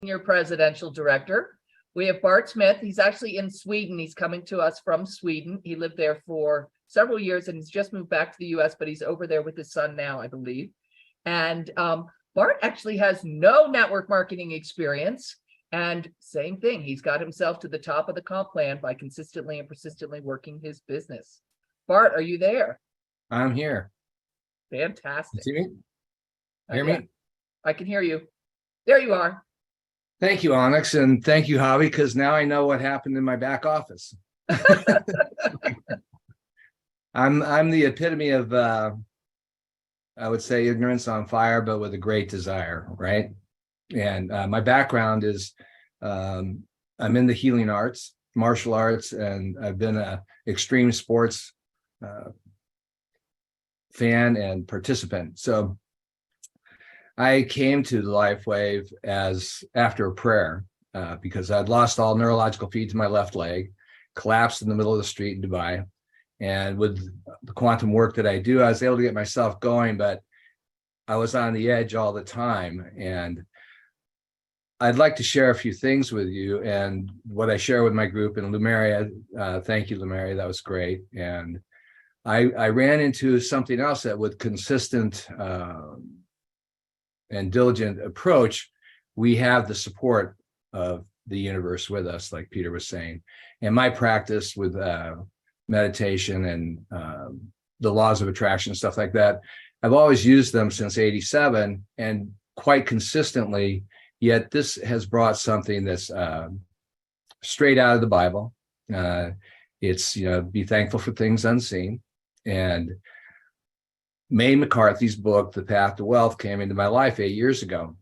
Senior Presidential Director. We have Bart Smith. He's actually in Sweden. He's coming to us from Sweden. He lived there for several years and he's just moved back to the US, but he's over there with his son now, I believe. And Bart actually has no network marketing experience. And same thing, he's got himself to the top of the comp plan by consistently and persistently working his business. Bart, are you there? I'm here. Fantastic. See me? Hear me? I can hear you. There you are. Thank you, Onyx, and thank you, Javi, because now I know what happened in my back office. I'm the epitome of I would say ignorance on fire, but with a great desire, right? And my background is I'm in the healing arts, martial arts, and I've been a extreme sports fan and participant. So I came to the LifeWave as after a prayer because I'd lost all neurological feed to my left leg, collapsed in the middle of the street in Dubai. And with the quantum work that I do, I was able to get myself going, but I was on the edge all the time. And I'd like to share a few things with you and what I share with my group. And Lumeria, thank you, Lumeria, that was great. And I ran into something else that with consistent and diligent approach, we have the support of the universe with us, like Peter was saying. And my practice with meditation and the laws of attraction, stuff like that, I've always used them since '87 and quite consistently, yet this has brought something that's straight out of the Bible. It's, be thankful for things unseen. And May McCarthy's book, The Path to Wealth, came into my life 8 years ago.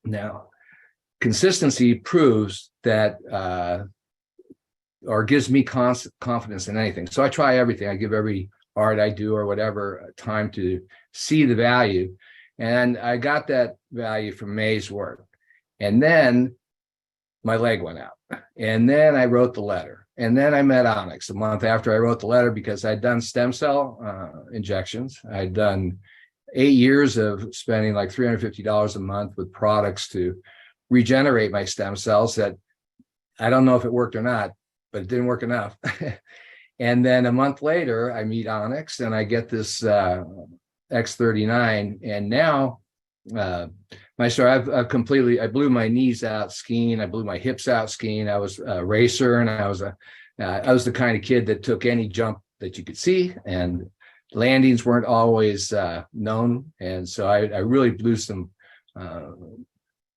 Now, consistency proves that, or gives me confidence in anything. So I try everything. I give every art I do or whatever time to see the value. And I got that value from May's work. And then my leg went out. And then I wrote the letter. And then I met Onyx a month after I wrote the letter because I'd done stem cell injections. I'd done 8 years of spending like $350 a month with products to regenerate my stem cells that I don't know if it worked or not, but it didn't work enough. And then a month later, I meet Onyx and I get this X39. And now my story, I blew my knees out skiing. I blew my hips out skiing. I was a racer and I was the kind of kid that took any jump that you could see, and landings weren't always known. And so I really blew some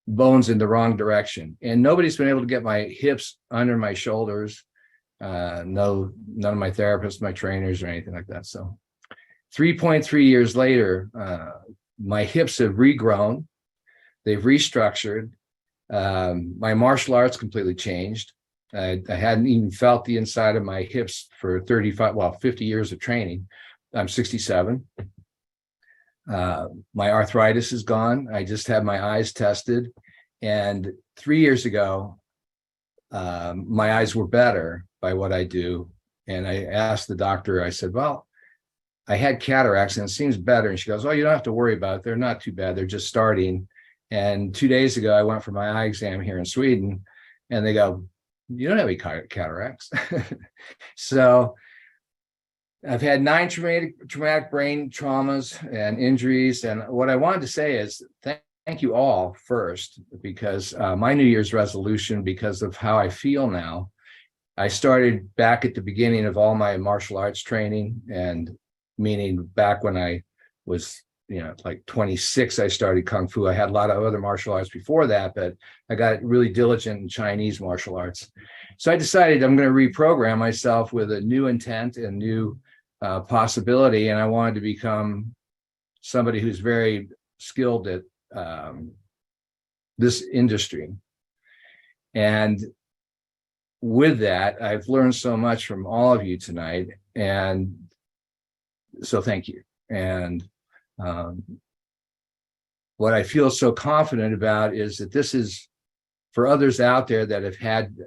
bones in the wrong direction. And nobody's been able to get my hips under my shoulders. None of my therapists, my trainers, or anything like that. So 3.3 years later, my hips have regrown. They've restructured. My martial arts completely changed. I hadn't even felt the inside of my hips for 50 years of training. I'm 67. My arthritis is gone. I just had my eyes tested. And 3 years ago, my eyes were better by what I do. And I asked the doctor, I said, well, I had cataracts and it seems better. And she goes, oh, you don't have to worry about it. They're not too bad. They're just starting. And 2 days ago, I went for my eye exam here in Sweden and they go, you don't have any cataracts. So I've had 9 traumatic brain traumas and injuries. And what I wanted to say is thank you all first, because my New Year's resolution, because of how I feel now, I started back at the beginning of all my martial arts training, and meaning back when I was, like 26, I started Kung Fu. I had a lot of other martial arts before that, but I got really diligent in Chinese martial arts. So I decided I'm going to reprogram myself with a new intent and new possibility. And I wanted to become somebody who's very skilled at this industry. And with that, I've learned so much from all of you tonight. And so thank you. And what I feel so confident about is that this is for others out there that have had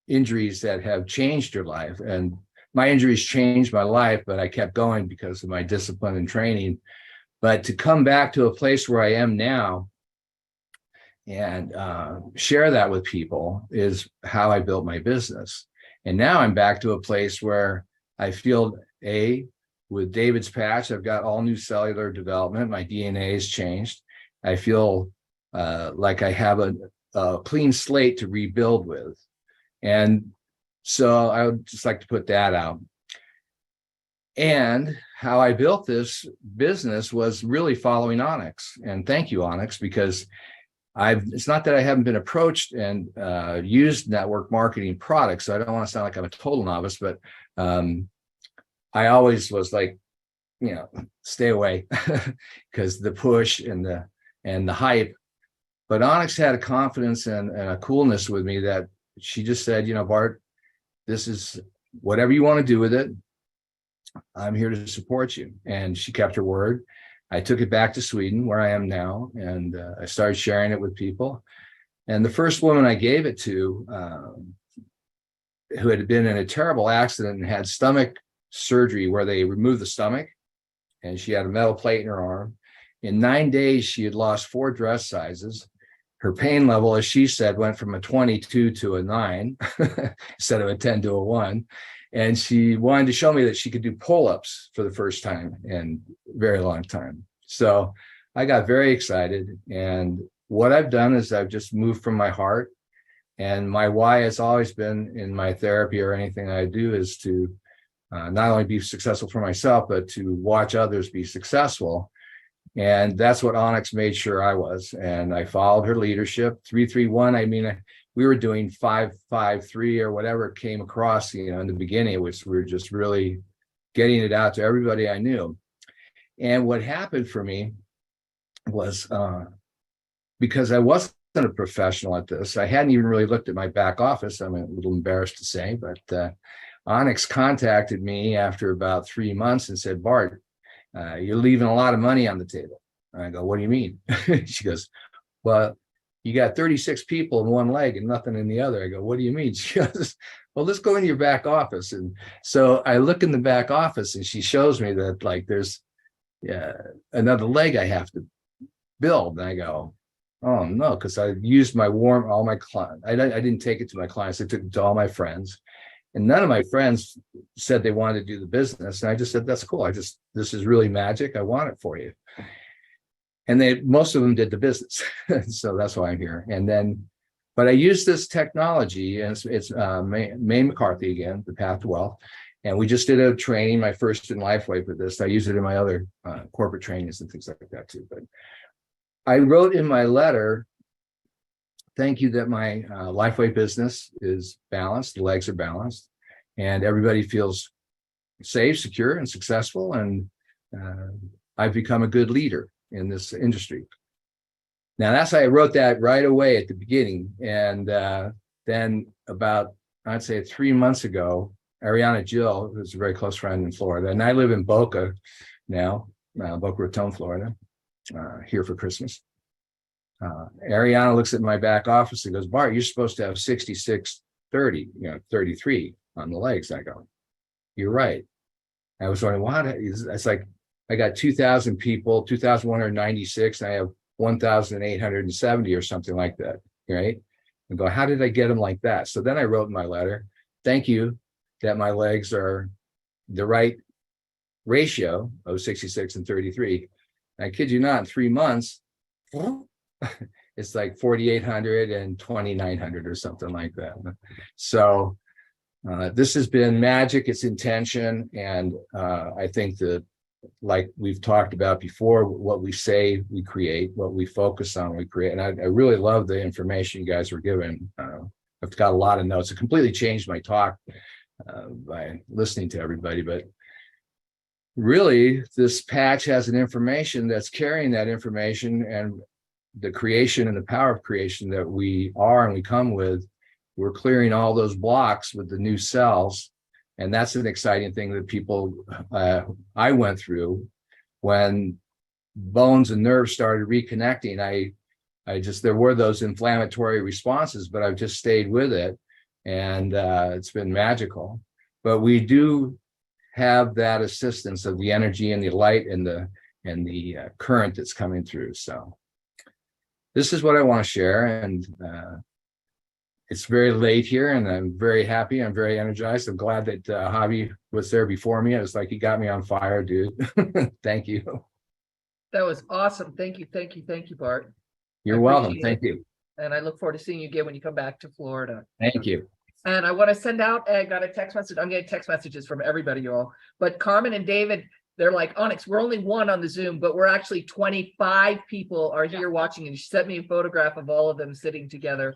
injuries that have changed your life. And my injuries changed my life, but I kept going because of my discipline and training. But to come back to a place where I am now and share that with people is how I built my business. And now I'm back to a place where I feel with David's patch, I've got all new cellular development. My DNA has changed. I feel like I have a clean slate to rebuild with. And so I would just like to put that out. And how I built this business was really following Onyx. And thank you, Onyx, because it's not that I haven't been approached and used network marketing products. So I don't want to sound like I'm a total novice, but I always was like, stay away because the push and the hype. But Onyx had a confidence and a coolness with me that she just said, Bart, this is whatever you want to do with it. I'm here to support you. And she kept her word. I took it back to Sweden, where I am now, and I started sharing it with people. And the first woman I gave it to, who had been in a terrible accident and had stomach surgery where they removed the stomach, and she had a metal plate in her arm. In 9 days, she had lost 4 dress sizes. Her pain level, as she said, went from a 22 to a 9 instead of a 10 to a 1. And she wanted to show me that she could do pull-ups for the first time in a very long time. So I got very excited. And what I've done is I've just moved from my heart. And my why has always been in my therapy or anything I do is to not only be successful for myself, but to watch others be successful. And that's what Onyx made sure I was. And I followed her leadership. 331, I mean, we were doing 553 or whatever came across, in the beginning, which we were just really getting it out to everybody I knew. And what happened for me was because I wasn't a professional at this, I hadn't even really looked at my back office. I'm a little embarrassed to say, but Onyx contacted me after about 3 months and said, Bart, you're leaving a lot of money on the table. And I go, what do you mean? She goes, well, you got 36 people in one leg and nothing in the other. I go, what do you mean? She goes, well, let's go into your back office. And so I look in the back office and she shows me that there's another leg I have to build. And I go, oh no, because I used all my clients. I didn't take it to my clients. I took it to all my friends. And none of my friends said they wanted to do the business. And I just said, that's cool. This is really magic. I want it for you. And most of them did the business. So that's why I'm here. But I use this technology, and it's May McCarthy again, the Path to Wealth. And we just did a training, my first in LifeWave for this. I use it in my other corporate trainings and things like that too. But I wrote in my letter, thank you that my LifeWave business is balanced, the legs are balanced, and everybody feels safe, secure, and successful. And I've become a good leader in this industry. Now, I wrote that right away at the beginning. And then about, I'd say 3 months ago, Ariana Jill, who's a very close friend in Florida, and I live in Boca now, Boca Raton, Florida, here for Christmas. Ariana looks at my back office and goes, Bart, you're supposed to have 66, 30, 33 on the legs. I go, you're right. I was wondering, what? It's like, I got 2,000 people, 2,196, and I have 1,870 or something like that, right? And go, how did I get them like that? So then I wrote in my letter, thank you that my legs are the right ratio of 66 and 33. I kid you not, in 3 months, it's like 4,800 and 2,900 or something like that. So this has been magic, it's intention. And I think that, like we've talked about before, what we say, we create, what we focus on, we create. And I really love the information you guys were given. I've got a lot of notes. It completely changed my talk by listening to everybody. But really, this patch has an information that's carrying that information, and the creation and the power of creation that we are and we come with. We're clearing all those blocks with the new cells. And that's an exciting thing that people, I went through when bones and nerves started reconnecting. There were those inflammatory responses, but I've just stayed with it, and it's been magical. But we do have that assistance of the energy and the light and the current that's coming through. So this is what I want to share. And it's very late here, and I'm very happy. I'm very energized. I'm glad that Javi was there before me. It was like, he got me on fire, dude. Thank you. That was awesome. Thank you, thank you, thank you, Bart. You're welcome. appreciate Thank it. you. And I look forward to seeing you again when you come back to Florida. Thank you. And I want to send out, I got a text message. I'm getting text messages from everybody, y'all. But Carmen and David, they're like, Onyx, we're only one on the Zoom, but we're actually 25 people are here watching. And she sent me a photograph of all of them sitting together,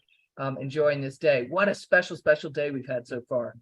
enjoying this day. What a special, special day we've had so far.